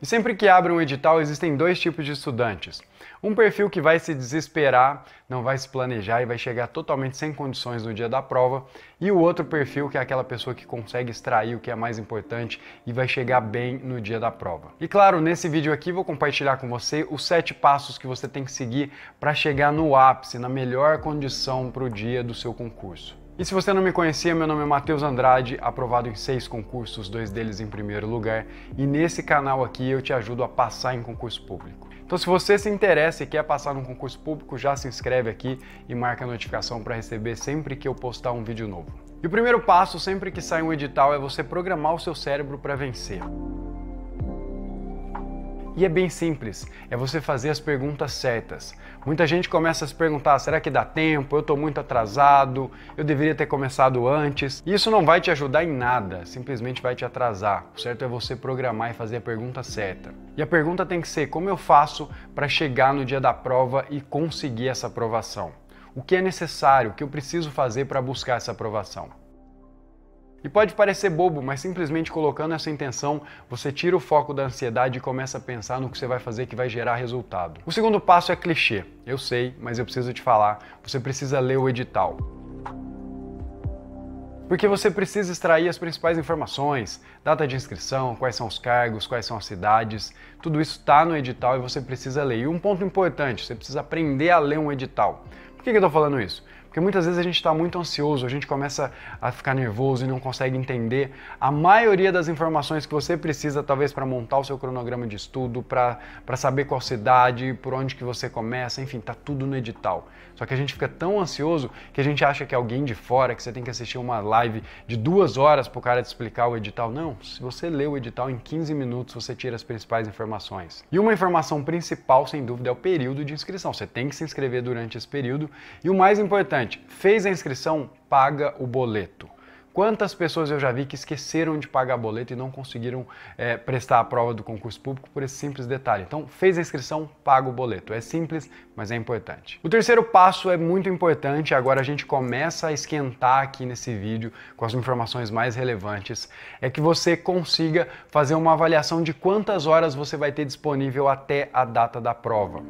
E sempre que abre um edital, existem dois tipos de estudantes. Um perfil que vai se desesperar, não vai se planejar e vai chegar totalmente sem condições no dia da prova, e o outro perfil que é aquela pessoa que consegue extrair o que é mais importante e vai chegar bem no dia da prova. E claro, nesse vídeo aqui vou compartilhar com você os 7 passos que você tem que seguir para chegar no ápice, na melhor condição para o dia do seu concurso. E se você não me conhecia, meu nome é Matheus Andrade, aprovado em 6 concursos, 2 deles em primeiro lugar, e nesse canal aqui eu te ajudo a passar em concurso público. Então se você se interessa e quer passar num concurso público, já se inscreve aqui e marca a notificação para receber sempre que eu postar um vídeo novo. E o primeiro passo, sempre que sai um edital, é você programar o seu cérebro para vencer. E é bem simples, é você fazer as perguntas certas. Muita gente começa a se perguntar, será que dá tempo? Eu estou muito atrasado, eu deveria ter começado antes. E isso não vai te ajudar em nada, simplesmente vai te atrasar. O certo é você programar e fazer a pergunta certa. E a pergunta tem que ser, como eu faço para chegar no dia da prova e conseguir essa aprovação? O que é necessário, o que eu preciso fazer para buscar essa aprovação? E pode parecer bobo, mas simplesmente colocando essa intenção, você tira o foco da ansiedade e começa a pensar no que você vai fazer que vai gerar resultado. O segundo passo é clichê. Eu sei, mas eu preciso te falar. Você precisa ler o edital. Porque você precisa extrair as principais informações, data de inscrição, quais são os cargos, quais são as cidades, tudo isso está no edital e você precisa ler. E um ponto importante, você precisa aprender a ler um edital. Por que eu estou falando isso? Porque muitas vezes a gente está muito ansioso, a gente começa a ficar nervoso e não consegue entender a maioria das informações que você precisa, talvez para montar o seu cronograma de estudo, para saber qual cidade, por onde que você começa, enfim, tá tudo no edital. Só que a gente fica tão ansioso que a gente acha que alguém de fora, que você tem que assistir uma live de 2 horas para o cara te explicar o edital. Não, se você lê o edital em 15 minutos, você tira as principais informações. E uma informação principal, sem dúvida, é o período de inscrição. Você tem que se inscrever durante esse período. E o mais importante, fez a inscrição, paga o boleto. Quantas pessoas eu já vi que esqueceram de pagar boleto e não conseguiram prestar a prova do concurso público por esse simples detalhe. Então, fez a inscrição, paga o boleto. É simples, mas é importante. O terceiro passo é muito importante, agora a gente começa a esquentar aqui nesse vídeo com as informações mais relevantes, é que você consiga fazer uma avaliação de quantas horas você vai ter disponível até a data da prova.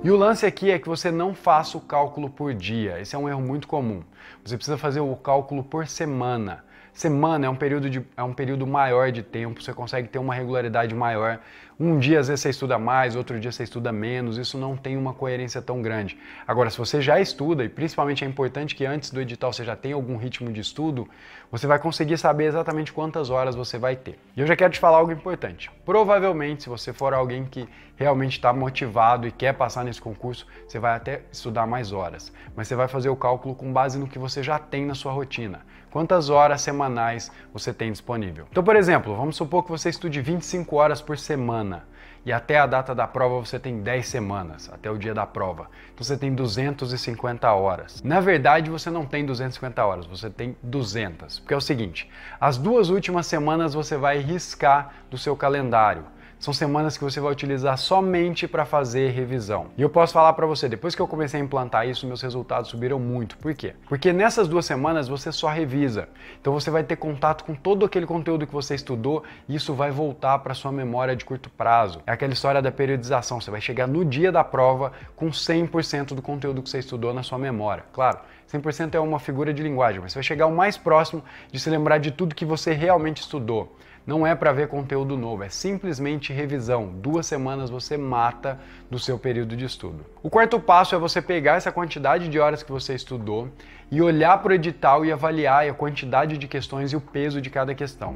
E o lance aqui é que você não faça o cálculo por dia, esse é um erro muito comum. Você precisa fazer o cálculo por semana. Semana é um período maior de tempo, você consegue ter uma regularidade maior. Um dia às vezes você estuda mais, outro dia você estuda menos, isso não tem uma coerência tão grande. Agora, se você já estuda, e principalmente é importante que antes do edital você já tenha algum ritmo de estudo, você vai conseguir saber exatamente quantas horas você vai ter. E eu já quero te falar algo importante. Provavelmente, se você for alguém que realmente está motivado e quer passar nesse concurso, você vai até estudar mais horas. Mas você vai fazer o cálculo com base no que você já tem na sua rotina. Quantas horas semanais você tem disponível. Então, por exemplo, vamos supor que você estude 25 horas por semana e até a data da prova você tem 10 semanas, até o dia da prova. Então você tem 250 horas. Na verdade, você não tem 250 horas, você tem 200. Porque é o seguinte, as 2 últimas semanas você vai riscar do seu calendário. São semanas que você vai utilizar somente para fazer revisão. E eu posso falar para você, depois que eu comecei a implantar isso, meus resultados subiram muito. Por quê? Porque nessas 2 semanas você só revisa. Então você vai ter contato com todo aquele conteúdo que você estudou e isso vai voltar para sua memória de curto prazo. É aquela história da periodização. Você vai chegar no dia da prova com 100% do conteúdo que você estudou na sua memória. Claro, 100% é uma figura de linguagem, mas você vai chegar o mais próximo de se lembrar de tudo que você realmente estudou. Não é para ver conteúdo novo, é simplesmente revisão. 2 semanas você mata do seu período de estudo. O quarto passo é você pegar essa quantidade de horas que você estudou e olhar para o edital e avaliar a quantidade de questões e o peso de cada questão.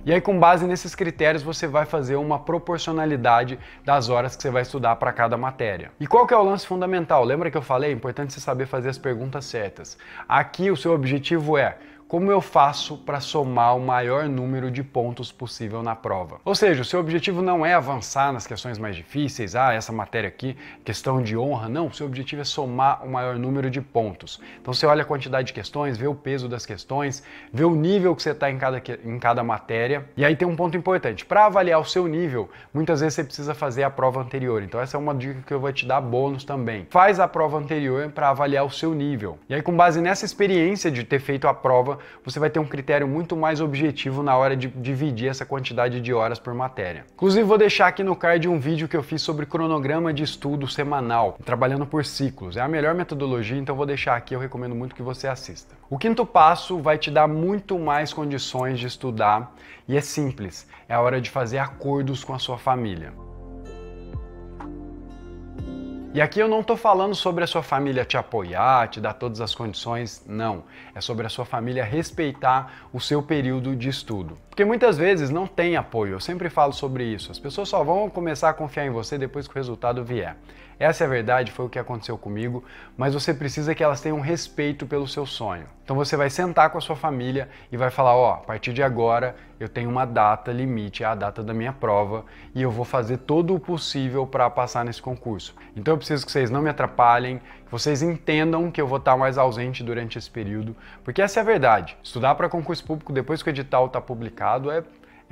E aí, com base nesses critérios, você vai fazer uma proporcionalidade das horas que você vai estudar para cada matéria. E qual que é o lance fundamental? Lembra que eu falei? É importante você saber fazer as perguntas certas. Aqui o seu objetivo é: como eu faço para somar o maior número de pontos possível na prova? Ou seja, o seu objetivo não é avançar nas questões mais difíceis, essa matéria aqui, questão de honra, não, o seu objetivo é somar o maior número de pontos. Então você olha a quantidade de questões, vê o peso das questões, vê o nível que você está em cada matéria, e aí tem um ponto importante, para avaliar o seu nível, muitas vezes você precisa fazer a prova anterior, então essa é uma dica que eu vou te dar bônus também. Faz a prova anterior para avaliar o seu nível, e aí com base nessa experiência de ter feito a prova, você vai ter um critério muito mais objetivo na hora de dividir essa quantidade de horas por matéria. Inclusive, vou deixar aqui no card um vídeo que eu fiz sobre cronograma de estudo semanal, trabalhando por ciclos. É a melhor metodologia, então vou deixar aqui, eu recomendo muito que você assista. O quinto passo vai te dar muito mais condições de estudar e é simples, é a hora de fazer acordos com a sua família. E aqui eu não estou falando sobre a sua família te apoiar, te dar todas as condições, não. É sobre a sua família respeitar o seu período de estudo. Porque muitas vezes não tem apoio, eu sempre falo sobre isso. As pessoas só vão começar a confiar em você depois que o resultado vier. Essa é a verdade, foi o que aconteceu comigo, mas você precisa que elas tenham respeito pelo seu sonho. Então você vai sentar com a sua família e vai falar, ó, a partir de agora eu tenho uma data limite, é a data da minha prova, e eu vou fazer todo o possível para passar nesse concurso. Então eu preciso que vocês não me atrapalhem, que vocês entendam que eu vou estar mais ausente durante esse período, porque essa é a verdade. Estudar para concurso público depois que o edital está publicado é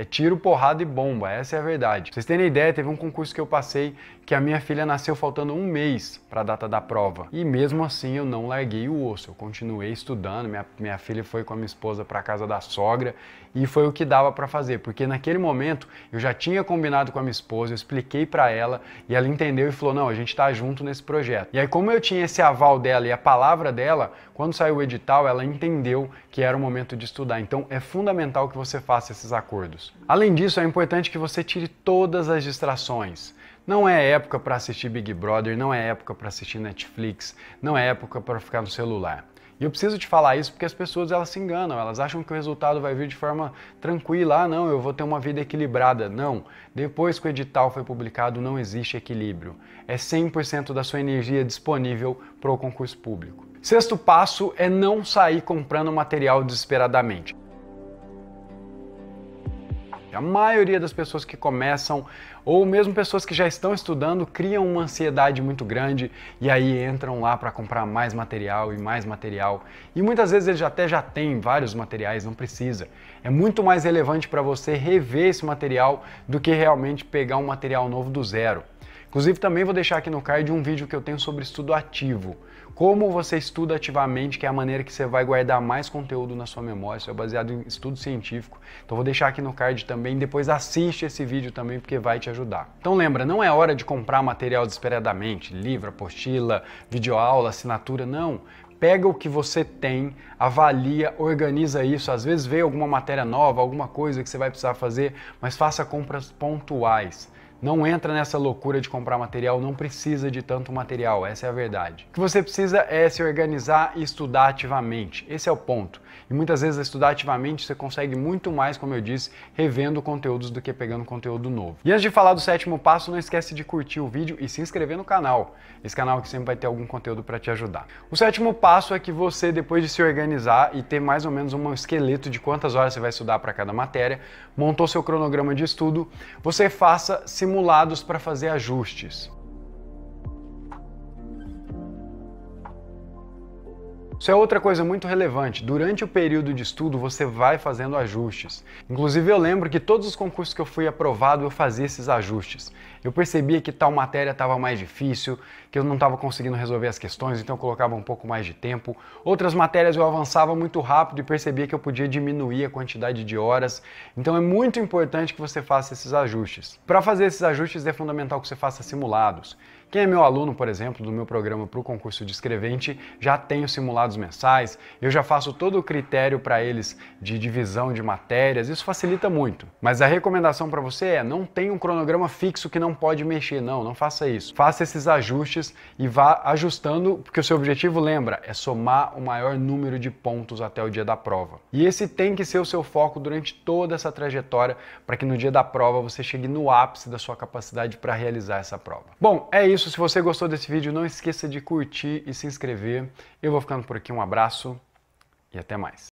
tiro, porrada e bomba, essa é a verdade. Pra vocês terem ideia, teve um concurso que eu passei que a minha filha nasceu faltando um mês para a data da prova. E mesmo assim eu não larguei o osso, eu continuei estudando, minha filha foi com a minha esposa para a casa da sogra e foi o que dava para fazer, porque naquele momento eu já tinha combinado com a minha esposa, eu expliquei para ela e ela entendeu e falou, não, a gente tá junto nesse projeto. E aí como eu tinha esse aval dela e a palavra dela, quando saiu o edital, ela entendeu que era o momento de estudar. Então é fundamental que você faça esses acordos. Além disso, é importante que você tire todas as distrações. Não é época para assistir Big Brother, não é época para assistir Netflix, não é época para ficar no celular. E eu preciso te falar isso porque as pessoas elas se enganam, elas acham que o resultado vai vir de forma tranquila. Ah, não, eu vou ter uma vida equilibrada. Não, depois que o edital foi publicado não existe equilíbrio. É 100% da sua energia disponível para o concurso público. Sexto passo é não sair comprando material desesperadamente. A maioria das pessoas que começam, ou mesmo pessoas que já estão estudando, criam uma ansiedade muito grande e aí entram lá para comprar mais material e mais material. E muitas vezes eles até já têm vários materiais, não precisa. É muito mais relevante para você rever esse material do que realmente pegar um material novo do zero. Inclusive também vou deixar aqui no card um vídeo que eu tenho sobre estudo ativo. Como você estuda ativamente, que é a maneira que você vai guardar mais conteúdo na sua memória, isso é baseado em estudo científico. Então vou deixar aqui no card também, depois assiste esse vídeo também porque vai te ajudar. Então lembra, não é hora de comprar material desesperadamente, livro, apostila, videoaula, assinatura, não. Pega o que você tem, avalia, organiza isso, às vezes vê alguma matéria nova, alguma coisa que você vai precisar fazer, mas faça compras pontuais. Não entra nessa loucura de comprar material, não precisa de tanto material, essa é a verdade. O que você precisa é se organizar e estudar ativamente, esse é o ponto. E muitas vezes estudar ativamente você consegue muito mais, como eu disse, revendo conteúdos do que pegando conteúdo novo. E antes de falar do sétimo passo, não esquece de curtir o vídeo e se inscrever no canal. Esse canal aqui sempre vai ter algum conteúdo para te ajudar. O sétimo passo é que você, depois de se organizar e ter mais ou menos um esqueleto de quantas horas você vai estudar para cada matéria, montou seu cronograma de estudo, você faça simulados para fazer ajustes. Isso é outra coisa muito relevante. Durante o período de estudo, você vai fazendo ajustes. Inclusive, eu lembro que todos os concursos que eu fui aprovado, eu fazia esses ajustes. Eu percebia que tal matéria estava mais difícil, que eu não estava conseguindo resolver as questões, então eu colocava um pouco mais de tempo. Outras matérias eu avançava muito rápido e percebia que eu podia diminuir a quantidade de horas. Então é muito importante que você faça esses ajustes. Para fazer esses ajustes é fundamental que você faça simulados. Quem é meu aluno, por exemplo, do meu programa para o concurso de escrevente, já tem os simulados mensais, eu já faço todo o critério para eles de divisão de matérias, isso facilita muito. Mas a recomendação para você é, não tenha um cronograma fixo que não pode mexer, não faça isso. Faça esses ajustes e vá ajustando, porque o seu objetivo, lembra, é somar o maior número de pontos até o dia da prova. E esse tem que ser o seu foco durante toda essa trajetória, para que no dia da prova você chegue no ápice da sua capacidade para realizar essa prova. Bom, é isso. Se você gostou desse vídeo, não esqueça de curtir e se inscrever. Eu vou ficando por aqui, um abraço e até mais.